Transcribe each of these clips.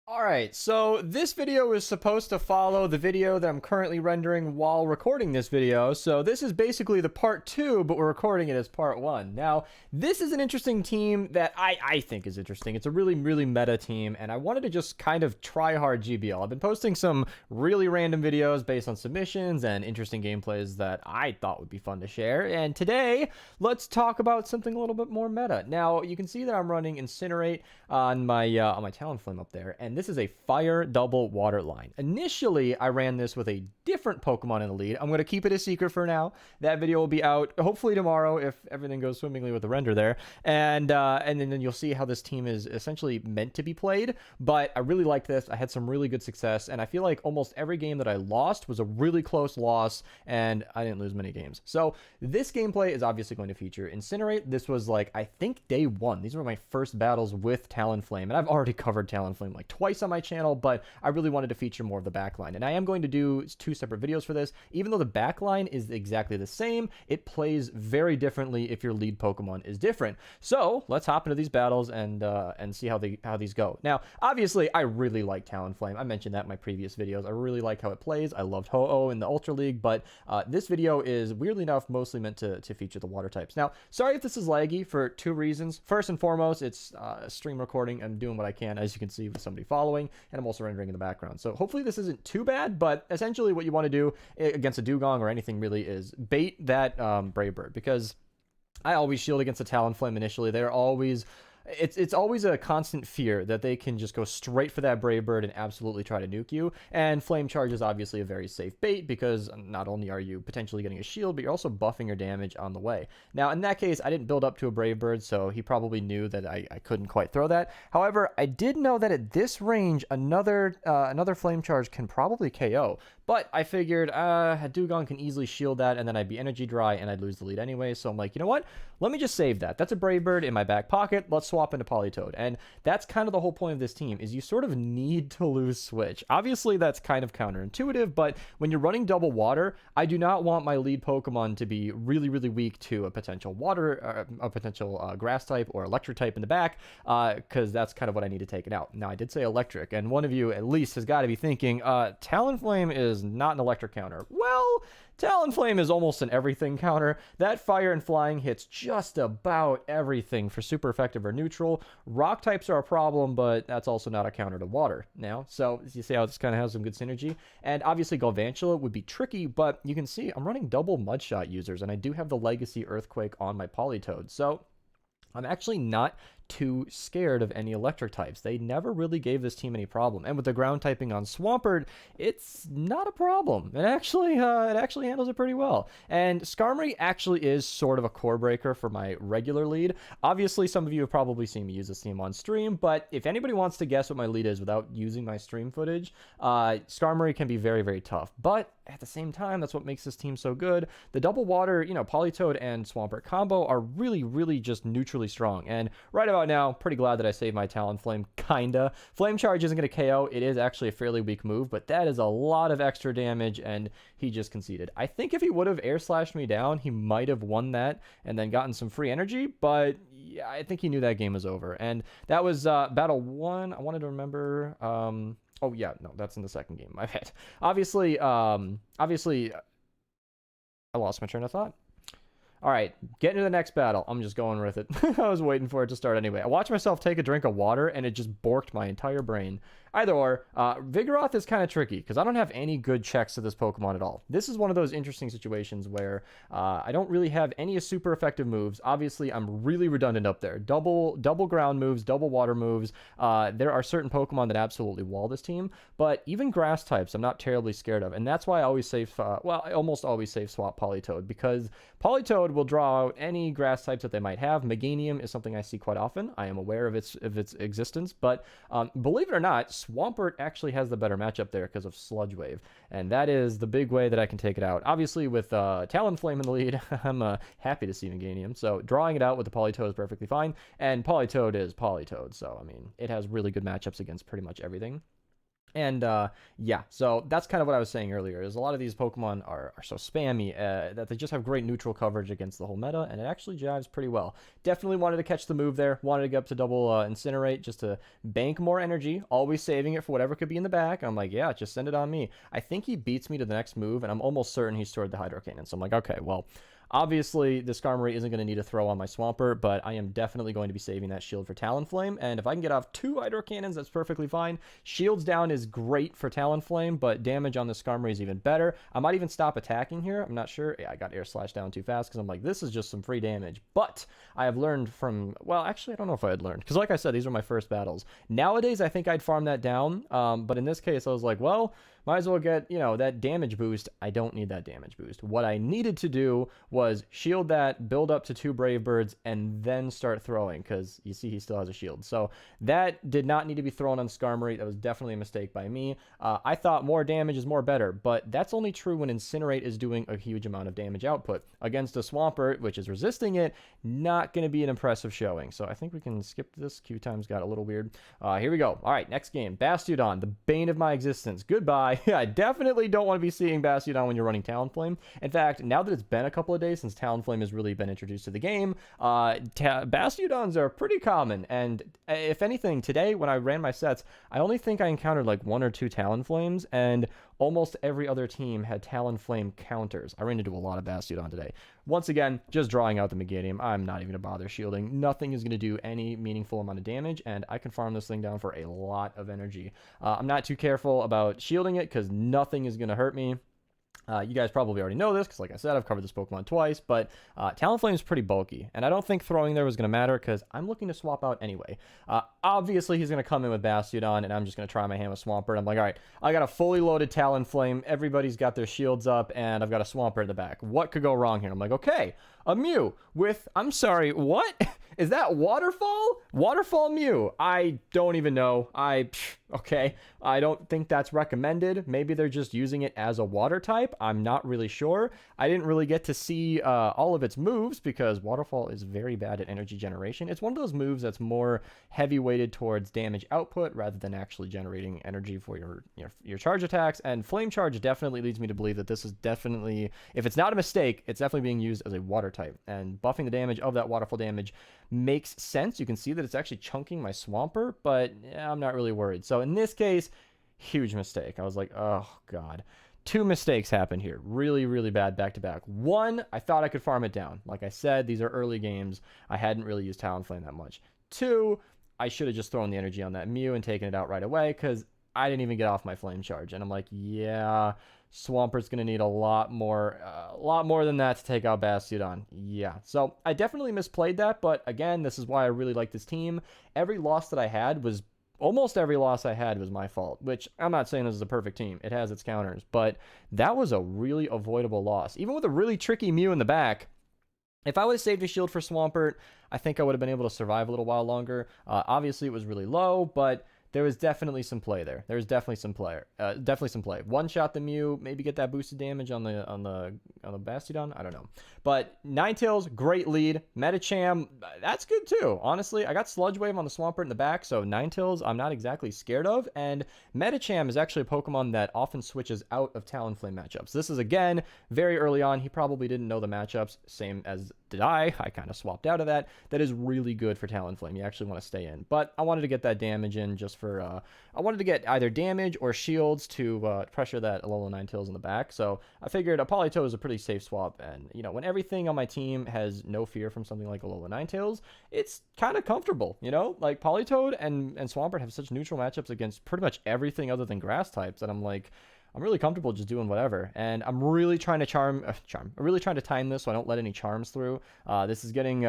Alright, so this video is supposed to follow the video that I'm currently rendering while recording this video, so this is basically the part 2, but we're recording it as part 1. Now, this is an interesting team that I think is interesting. It's a really meta team, and I wanted to just kind of try hard GBL. I've been posting some really random videos based on submissions and interesting gameplays that I thought would be fun to share, and today, let's talk about something a little bit more meta. Now, you can see that I'm running Incinerate on my Talonflame up there, and this is a fire double water line. Initially, I ran this with a different Pokemon in the lead. I'm going to keep it a secret for now. That video will be out hopefully tomorrow if everything goes swimmingly with the render there, and then you'll see how this team is essentially meant to be played. But I really like this. I had some really good success, and I feel like almost every game that I lost was a really close loss, and I didn't lose many games. So this gameplay is obviously going to feature Incinerate. This was like, I think, day 1. These were my first battles with Talonflame, and I've already covered Talonflame like twice on my channel, but I really wanted to feature more of the backline, and I am going to do 2 separate videos for this. Even though the backline is exactly the same, it plays very differently if your lead Pokemon is different. So let's hop into these battles and see how these go. Now, obviously, I really like Talonflame. I mentioned that in my previous videos. I really like how it plays. I loved Ho-Oh in the Ultra League, but this video is weirdly enough mostly meant to feature the water types. Now, sorry if this is laggy for 2 reasons. First and foremost, it's a stream recording. I'm doing what I can, as you can see, with somebody following, and I'm also rendering in the background. So hopefully this isn't too bad, but essentially what you want to do against a Dugong or anything really is bait that Brave Bird, because I always shield against a Talonflame initially. They're always... It's always a constant fear that they can just go straight for that Brave Bird and absolutely try to nuke you. And Flame Charge is obviously a very safe bait because not only are you potentially getting a shield, but you're also buffing your damage on the way. Now, in that case, I didn't build up to a Brave Bird, so he probably knew that I couldn't quite throw that. However, I did know that at this range, another Flame Charge can probably KO. But I figured a Dugong can easily shield that, and then I'd be energy dry, and I'd lose the lead anyway. So I'm like, you know what? Let me just save that. That's a Brave Bird in my back pocket. Let's swap into Politoed. And that's kind of the whole point of this team, is you sort of need to lose Switch. Obviously, that's kind of counterintuitive, but when you're running double water, I do not want my lead Pokemon to be really weak to a potential grass type or electric type in the back, because that's kind of what I need to take it out. Now, I did say electric, and one of you at least has got to be thinking, Talonflame is not an electric counter. Well, Talonflame is almost an everything counter. That fire and flying hits just about everything for super effective or neutral. Rock types are a problem, but that's also not a counter to water now. So you see how this kind of has some good synergy. And obviously Galvantula would be tricky, but you can see I'm running double Mudshot users, and I do have the Legacy Earthquake on my Politoed. So I'm actually not too scared of any electric types. They never really gave this team any problem. And with the ground typing on Swampert, it's not a problem. It actually handles it pretty well. And Skarmory actually is sort of a core breaker for my regular lead. Obviously, some of you have probably seen me use this team on stream, but if anybody wants to guess what my lead is without using my stream footage, Skarmory can be very tough. But at the same time, that's what makes this team so good. The double water, Politoed and Swampert combo are really just neutrally strong. And right about now, pretty glad that I saved my Talonflame, kinda. Flame Charge isn't going to KO. It is actually a fairly weak move, but that is a lot of extra damage, and he just conceded. I think if he would have air slashed me down, he might have won that and then gotten some free energy, but yeah, I think he knew that game was over. And that was battle 1. I wanted to remember... Oh, yeah, no, that's in the second game. My bad. Obviously, I lost my train of thought. All right, getting to the next battle. I'm just going with it. I was waiting for it to start anyway. I watched myself take a drink of water, and it just borked my entire brain. Either or, Vigoroth is kind of tricky, because I don't have any good checks to this Pokemon at all. This is one of those interesting situations where I don't really have any super effective moves. Obviously, I'm really redundant up there. Double ground moves, double water moves. There are certain Pokemon that absolutely wall this team, but even grass types I'm not terribly scared of, and that's why I always save, I almost always save swap Politoed, because Politoed will draw out any grass types that they might have. Meganium is something I see quite often. I am aware of its existence, but believe it or not, Swampert actually has the better matchup there because of Sludge Wave, and that is the big way that I can take it out. Obviously, with Talonflame in the lead, I'm happy to see Meganium, so drawing it out with the Politoed is perfectly fine, and Politoed is Politoed, so, I mean, it has really good matchups against pretty much everything. And yeah, so that's kind of what I was saying earlier, is a lot of these Pokemon are so spammy that they just have great neutral coverage against the whole meta, and it actually jives pretty well. Definitely wanted to catch the move there, wanted to get up to double Incinerate just to bank more energy, always saving it for whatever could be in the back. I'm like, yeah, just send it on me. I think he beats me to the next move, and I'm almost certain he stored the Hydro Cannon. So I'm like, okay, well, obviously, the Skarmory isn't going to need a throw on my Swampert, but I am definitely going to be saving that shield for Talonflame, and if I can get off 2 Hydro Cannons, that's perfectly fine. Shields down is great for Talonflame, but damage on the Skarmory is even better. I might even stop attacking here. I'm not sure. Yeah, I got Air Slash down too fast because I'm like, this is just some free damage. But I have learned from, well, actually, I don't know if I had learned, because like I said, these are my first battles. Nowadays, I think I'd farm that down, but in this case, I was like, well, might as well get, you know, that damage boost. I don't need that damage boost. What I needed to do was shield that, build up to 2 Brave Birds, and then start throwing, because you see he still has a shield. So that did not need to be thrown on Skarmory. That was definitely a mistake by me. I thought more damage is more better, but that's only true when Incinerate is doing a huge amount of damage output. Against a Swampert, which is resisting it, not going to be an impressive showing. So I think we can skip this. Q times got a little weird. Here we go. All right, next game. Bastiodon, the bane of my existence. Goodbye. I definitely don't want to be seeing Bastiodon when you're running Talonflame. In fact, now that it's been a couple of days since Talonflame has really been introduced to the game, Bastiodons are pretty common. And if anything, today when I ran my sets, I only think I encountered like 1 or 2 Talonflames, and almost every other team had Talonflame counters. I ran into a lot of Bastiodon today. Once again, just drawing out the Meganium. I'm not even going to bother shielding. Nothing is going to do any meaningful amount of damage, and I can farm this thing down for a lot of energy. I'm not too careful about shielding it because nothing is going to hurt me. You guys probably already know this because, like I said, I've covered this Pokemon twice, but Talonflame is pretty bulky, and I don't think throwing there was going to matter because I'm looking to swap out anyway. Obviously, he's going to come in with Bastiodon, and I'm just going to try my hand with Swampert. I'm like, all right, I got a fully loaded Talonflame, everybody's got their shields up, and I've got a Swampert in the back. What could go wrong here? I'm like, okay, a Mew with, I'm sorry, what? Is that Waterfall? Waterfall Mew. I don't even know. Okay. I don't think that's recommended. Maybe they're just using it as a water type. I'm not really sure. I didn't really get to see all of its moves because Waterfall is very bad at energy generation. It's one of those moves that's more heavy weighted towards damage output rather than actually generating energy for your charge attacks. And Flame Charge definitely leads me to believe that this is definitely, if it's not a mistake, it's definitely being used as a water type. And buffing the damage of that Waterfall damage makes sense. You can see that it's actually chunking my Swampert, but I'm not really worried. So in this case, huge mistake. I was like, oh god. 2 mistakes happened here. Really, really bad back-to-back. One, I thought I could farm it down. Like I said, these are early games. I hadn't really used Talonflame that much. 2, I should have just thrown the energy on that Mew and taken it out right away because I didn't even get off my Flame Charge. And I'm like, yeah, Swampert's going to need a lot more than that to take out Bastiodon. Yeah, so I definitely misplayed that, but again, this is why I really like this team. Every loss that I had was, almost every loss I had was my fault, which I'm not saying this is a perfect team. It has its counters, but that was a really avoidable loss. Even with a really tricky Mew in the back, if I would have saved a shield for Swampert, I think I would have been able to survive a little while longer. Obviously, it was really low, but there was definitely some play there. There was definitely some play. One shot the Mew, maybe get that boosted damage on the Bastiodon. I don't know. But Ninetales, great lead. Medicham, that's good too. Honestly, I got Sludge Wave on the Swampert in the back, so Ninetales I'm not exactly scared of. And Medicham is actually a Pokemon that often switches out of Talonflame matchups. This is again very early on. He probably didn't know the matchups, same as did I. I kind of swapped out of that. That is really good for Talonflame. You actually want to stay in. But I wanted to get that damage in just for I wanted to get either damage or shields to pressure that Alola Ninetales in the back. So I figured a Politoed is a pretty safe swap. And, you know, when everything on my team has no fear from something like Alola Ninetales, it's kind of comfortable, you know? Like, Politoed and Swampert have such neutral matchups against pretty much everything other than grass types that I'm like, I'm really comfortable just doing whatever. And I'm really trying to I'm really trying to time this so I don't let any charms through. This is getting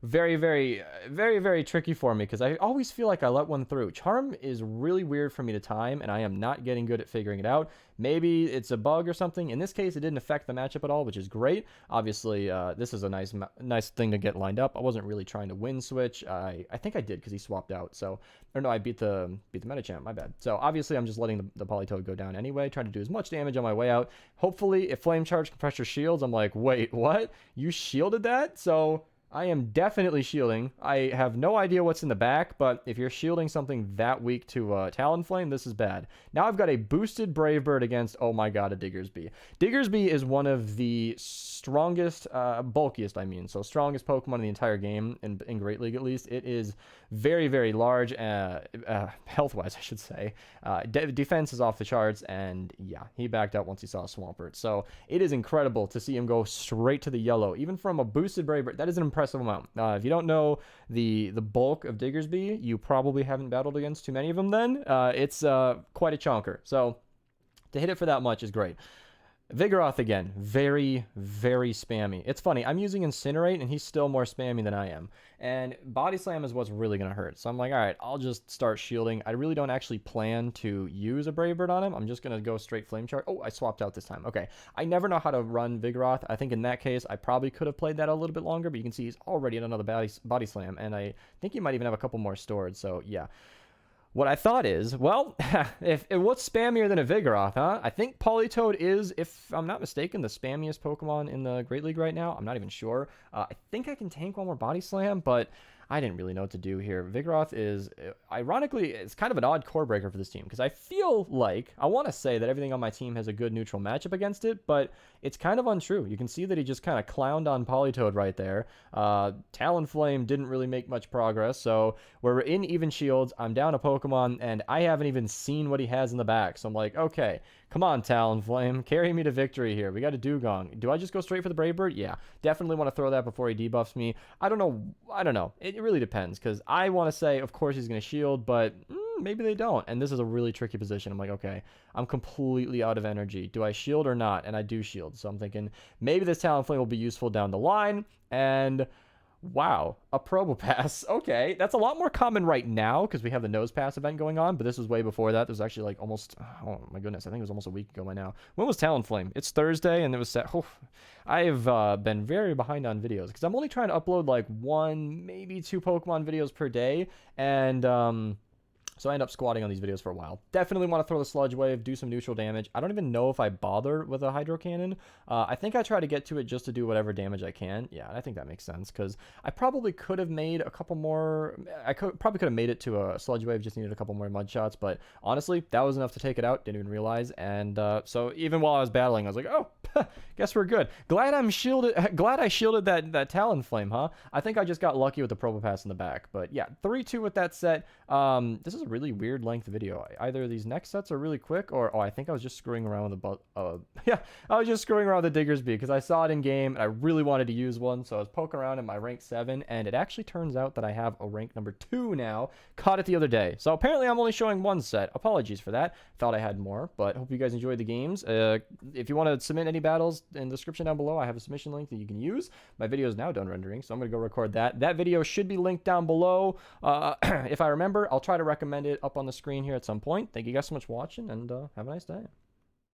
very, very, very, very tricky for me because I always feel like I let one through. Charm is really weird for me to time, and I am not getting good at figuring it out. Maybe it's a bug or something. In this case, it didn't affect the matchup at all, which is great. Obviously, this is a nice thing to get lined up. I wasn't really trying to win switch. I think I did because he swapped out. So, or no, I beat the Medicham. My bad. So obviously, I'm just letting the Politoed go down anyway, trying to do as much damage on my way out. Hopefully, if Flame Charge can pressure shields, I'm like, wait, what? You shielded that? So I am definitely shielding. I have no idea what's in the back, but if you're shielding something that weak to Talonflame, this is bad. Now I've got a boosted Brave Bird against, oh my god, a Diggersby. Diggersby is one of the strongest, bulkiest, I mean, so strongest Pokemon in the entire game, in Great League at least. It is very, very large, health-wise, I should say. Defense is off the charts, and yeah, he backed out once he saw a Swampert. So it is incredible to see him go straight to the yellow, even from a boosted Brave Bird. That is an impressive amount. If you don't know the bulk of Diggersby, you probably haven't battled against too many of them then. It's quite a chonker. So to hit it for that much is great. Vigoroth again, very, very spammy. It's funny, I'm using Incinerate, and he's still more spammy than I am. And Body Slam is what's really going to hurt. So I'm like, all right, I'll just start shielding. I really don't actually plan to use a Brave Bird on him. I'm just going to go straight Flame Charge. Oh, I swapped out this time. Okay, I never know how to run Vigoroth. I think in that case, I probably could have played that a little bit longer, but you can see he's already in another Body Slam, and I think he might even have a couple more stored, so yeah. What I thought is, well, what's spammier than a Vigoroth, huh? I think Politoed is, if I'm not mistaken, the spammiest Pokemon in the Great League right now. I'm not even sure. I think I can tank one more Body Slam, but I didn't really know what to do here. Vigoroth is, ironically, it's kind of an odd core breaker for this team, because I feel like, I want to say that everything on my team has a good neutral matchup against it, but it's kind of untrue. You can see that he just kind of clowned on Politoed right there. Talonflame didn't really make much progress, so we're in even shields. I'm down a Pokemon, and I haven't even seen what he has in the back, so I'm like, okay, come on, Talonflame, carry me to victory here. We got a Dugong. Do I just go straight for the Brave Bird? Yeah, definitely want to throw that before he debuffs me. I don't know. It really depends, because I want to say, of course, he's going to shield, but maybe they don't. And this is a really tricky position. I'm like, okay, I'm completely out of energy. Do I shield or not? And I do shield. So I'm thinking maybe this Talonflame will be useful down the line. And wow, a Probopass. Okay, that's a lot more common right now because we have the Nose Pass event going on, but this was way before that. This was actually like almost, oh my goodness, I think it was almost a week ago by now. When was Talonflame? It's Thursday, and it was set. Oh, I've been very behind on videos because I'm only trying to upload like 1, maybe 2 Pokemon videos per day, and so I end up squatting on these videos for a while. Definitely want to throw the Sludge Wave, do some neutral damage. I don't even know if I bother with a Hydro Cannon. I think I try to get to it just to do whatever damage I can. Yeah, I think that makes sense, because I probably could have made a couple more... probably could have made it to a Sludge Wave, just needed a couple more mud shots, but honestly, that was enough to take it out. Didn't even realize, and so even while I was battling, I was like, oh, guess we're good. Glad I shielded that Talonflame, huh? I think I just got lucky with the Probopass in the back, but yeah, 3-2 with that set. This is a really weird length video. Either these next sets are really quick, or I think I was just screwing around with yeah, I was just screwing around with the Diggersby because I saw it in game and I really wanted to use one, so I was poking around in my rank 7, and it actually turns out that I have a rank number 2 now. Caught it the other day, so apparently I'm only showing one set. Apologies for that. Thought I had more, but hope you guys enjoyed the games. If you want to submit any battles, in the description down below I have a submission link that you can use. My video is now done rendering, so I'm gonna go record that. That video should be linked down below. If I remember, I'll try to recommend it up on the screen here at some point. Thank you guys so much for watching, and have a nice day.